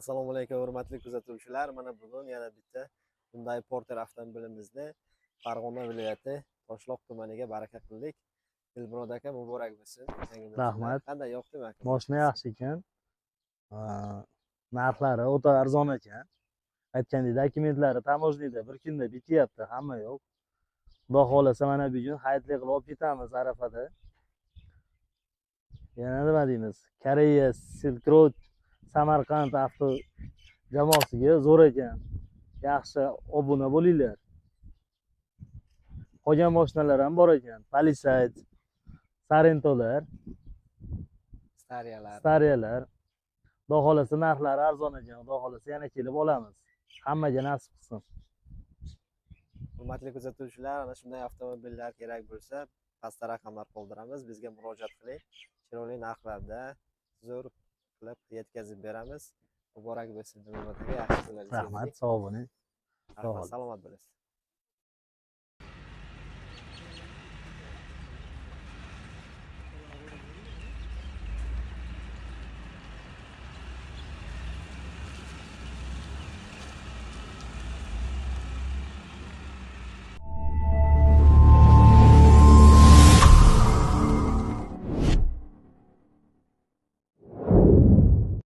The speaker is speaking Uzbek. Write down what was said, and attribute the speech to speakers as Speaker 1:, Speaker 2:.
Speaker 1: Assalomu alaykum hurmatli kuzatuvchilar. Mana bugun yana bitta Hyundai Porter avtomobilimizni Farg'ona viloyati Toshloq tumaniga baraka qildik. Dilmurod aka, muborak bo'lsin.
Speaker 2: Rahmat.
Speaker 1: Qanday yoqdimi aka?
Speaker 2: Mashina yaxshi ekan. Narxlari o'ta arzon ekan. Aytgandek, dokumentlari tamojnida bir kunda bityapti, hamma yo'q. Xudo xolasa mana bugun hayitli qilib olib ketamiz Arafada. Yana nima deymiz? Koreya Silk Road Samarqand avto jamoasiga zo'r ekan. Yaxshi obuna bo'linglar. Qolgan mashinalar ham bor ekan. Palisade, Sarentolar, Stariyalar. Xudo xolasa narxlari arzon ekan. Xudo xolasa yana kelib olamiz. Hammaga nasib qilsin.
Speaker 1: Hurmatli kuzatuvchilar, ana shunday avtomobillar kerak bo'lsa, pastda raqamlar qoldiramiz. Bizga murojaat qiling. Chiroyli narxlarda zo'r qilib yetkazib beramiz. Muborak bo'lsin. Dilmurod aka, yaxshi kunlar.
Speaker 2: Rahmat, sog' bo'ling.
Speaker 1: Rahmat, salomat bo'lasiz.